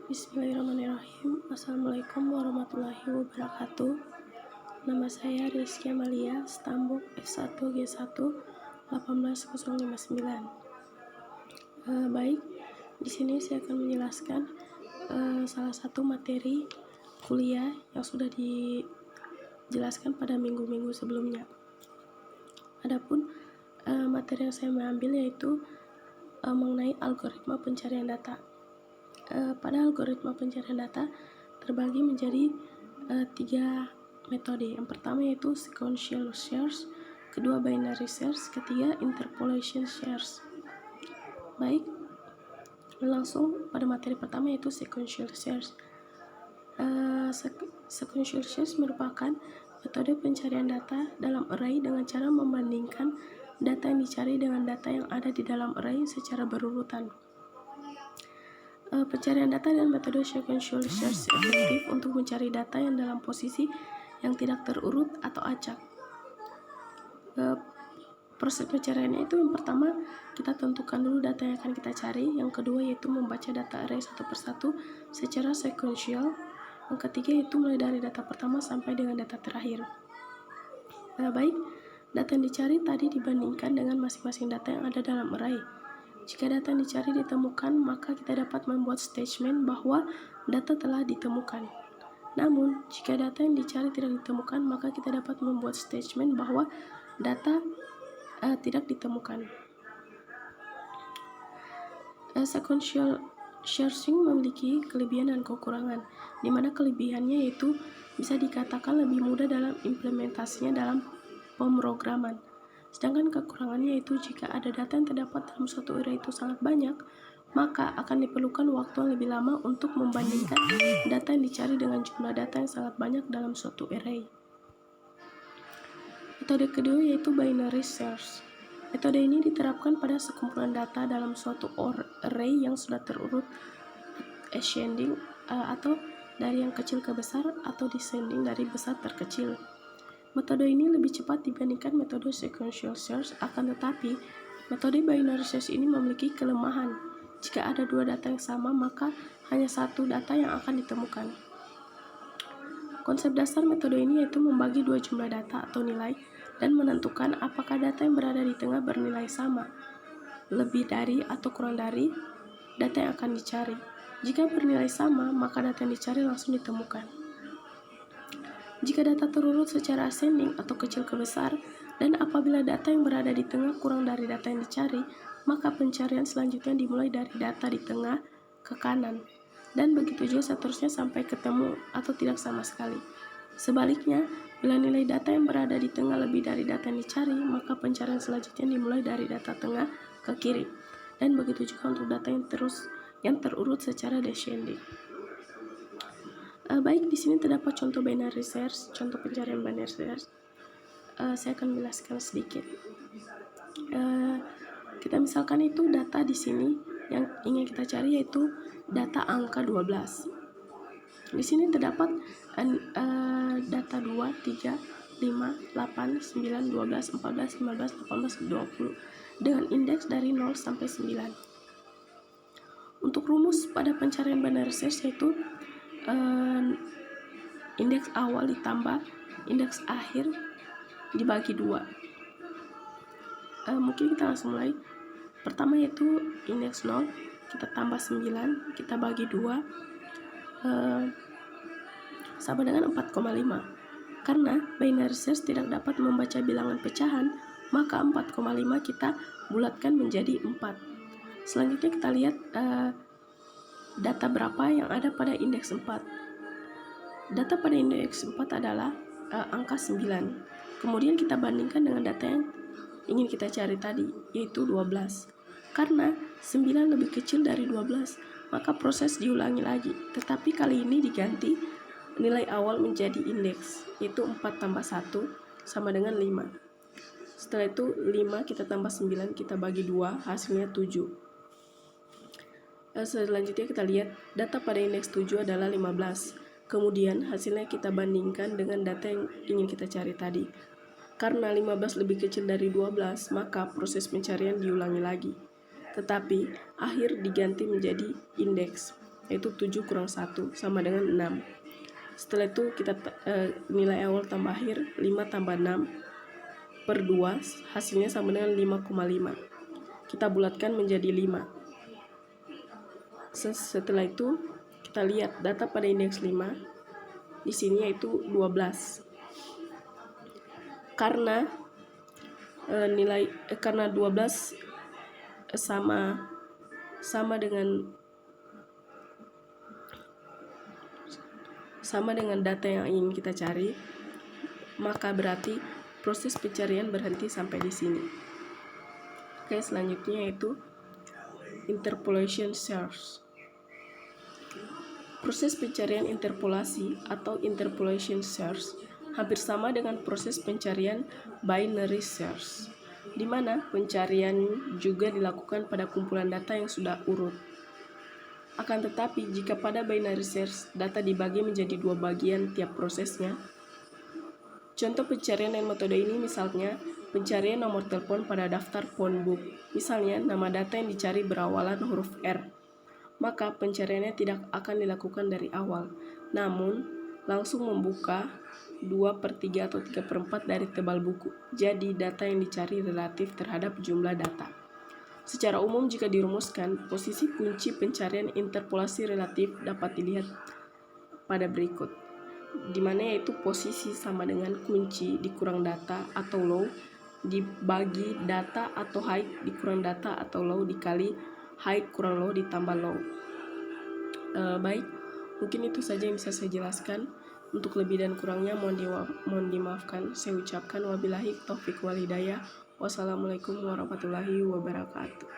Bismillahirrahmanirrahim. Assalamualaikum warahmatullahi wabarakatuh. Nama saya Rizky Amalia, Stambuk F1 G1 18059. Baik, di sini saya akan menjelaskan salah satu materi kuliah yang sudah dijelaskan pada minggu-minggu sebelumnya. Adapun materi yang saya ambil yaitu mengenai algoritma pencarian data. Pada algoritma pencarian data terbagi menjadi 3 metode. Yang pertama yaitu sequential search, kedua binary search, ketiga interpolation search. Baik, langsung pada materi pertama yaitu sequential search. Sequential search merupakan metode pencarian data dalam array dengan cara membandingkan data yang dicari dengan data yang ada di dalam array secara berurutan. Pencarian data dan metode sequential search efektif untuk mencari data yang dalam posisi yang tidak terurut atau acak. Proses pencariannya itu yang pertama kita tentukan dulu data yang akan kita cari, yang kedua yaitu membaca data array satu persatu secara sequential, yang ketiga yaitu mulai dari data pertama sampai dengan data terakhir. Baik, data yang dicari tadi dibandingkan dengan masing-masing data yang ada dalam array. Jika data yang dicari ditemukan, maka kita dapat membuat statement bahwa data telah ditemukan. Namun, jika data yang dicari tidak ditemukan, maka kita dapat membuat statement bahwa data tidak ditemukan. Sequential searching memiliki kelebihan dan kekurangan, di mana kelebihannya yaitu bisa dikatakan lebih mudah dalam implementasinya dalam pemrograman. Sedangkan kekurangannya yaitu jika ada data yang terdapat dalam suatu array itu sangat banyak, maka akan diperlukan waktu yang lebih lama untuk membandingkan data yang dicari dengan jumlah data yang sangat banyak dalam suatu array. Metode kedua yaitu binary search. Metode ini diterapkan pada sekumpulan data dalam suatu array yang sudah terurut ascending atau dari yang kecil ke besar atau descending dari besar terkecil. Metode ini lebih cepat dibandingkan metode sequential search, akan tetapi metode binary search ini memiliki kelemahan. Jika ada dua data yang sama, maka hanya satu data yang akan ditemukan. Konsep dasar metode ini yaitu membagi dua jumlah data atau nilai dan menentukan apakah data yang berada di tengah bernilai sama, lebih dari atau kurang dari data yang akan dicari. Jika bernilai sama, maka data yang dicari langsung ditemukan. Jika data terurut secara ascending atau kecil ke besar, dan apabila data yang berada di tengah kurang dari data yang dicari, maka pencarian selanjutnya dimulai dari data di tengah ke kanan, dan begitu juga seterusnya sampai ketemu atau tidak sama sekali. Sebaliknya, bila nilai data yang berada di tengah lebih dari data yang dicari, maka pencarian selanjutnya dimulai dari data tengah ke kiri, dan begitu juga untuk data yang terurut secara descending. Baik, di sini terdapat contoh binary search, contoh pencarian binary search. Saya akan menjelaskan sedikit. Kita misalkan itu data di sini yang ingin kita cari yaitu data angka 12. Di sini terdapat data 2, 3, 5, 8, 9, 12, 14, 15, 18, 20 dengan indeks dari 0 sampai 9. Untuk rumus pada pencarian binary search yaitu indeks awal ditambah indeks akhir dibagi 2. Mungkin kita langsung mulai. Pertama yaitu indeks 0, kita tambah 9, kita bagi 2, sama dengan 4,5. Karena binary search tidak dapat membaca bilangan pecahan, maka 4,5 kita bulatkan menjadi 4. Selanjutnya kita lihat data berapa yang ada pada indeks 4. Data pada indeks 4 adalah angka 9. Kemudian kita bandingkan dengan data yang ingin kita cari tadi, yaitu 12. Karena 9 lebih kecil dari 12, maka proses diulangi lagi. Tetapi kali ini diganti nilai awal menjadi indeks, yaitu 4 tambah 1 sama dengan 5. Setelah itu 5 kita tambah 9, kita bagi 2, hasilnya 7. Selanjutnya kita lihat data pada indeks 7 adalah 15. Kemudian hasilnya kita bandingkan dengan data yang ingin kita cari tadi. Karena 15 lebih kecil dari 12, maka proses pencarian diulangi lagi. Tetapi akhir diganti menjadi indeks. yaitu 7 kurang 1 sama dengan 6. Setelah itu kita nilai awal tambah akhir 5 tambah 6 per 2 hasilnya sama dengan 5,5. Kita bulatkan menjadi 5. Setelah itu kita lihat data pada indeks 5 di sini yaitu 12. Karena karena 12 sama dengan data yang ingin kita cari, maka berarti proses pencarian berhenti sampai di sini. Oke, selanjutnya yaitu interpolation search. Proses pencarian interpolasi atau interpolation search hampir sama dengan proses pencarian binary search, di mana pencarian juga dilakukan pada kumpulan data yang sudah urut. Akan tetapi, jika pada binary search data dibagi menjadi 2 bagian tiap prosesnya. Contoh pencarian dan metode ini misalnya pencarian nomor telepon pada daftar phone book. Misalnya nama data yang dicari berawalan huruf R. Maka pencariannya tidak akan dilakukan dari awal, namun langsung membuka 2/3 atau 3/4 dari tebal buku. Jadi data yang dicari relatif terhadap jumlah data. Secara umum jika dirumuskan, posisi kunci pencarian interpolasi relatif dapat dilihat pada berikut, di mana yaitu posisi sama dengan kunci dikurang data atau low dibagi data atau height dikurang data atau low dikali height kurang low ditambah low. Baik, mungkin itu saja yang bisa saya jelaskan. Untuk lebih dan kurangnya mohon dimaafkan. Saya ucapkan wabillahi taufiq wal hidayah. Wassalamualaikum warahmatullahi wabarakatuh.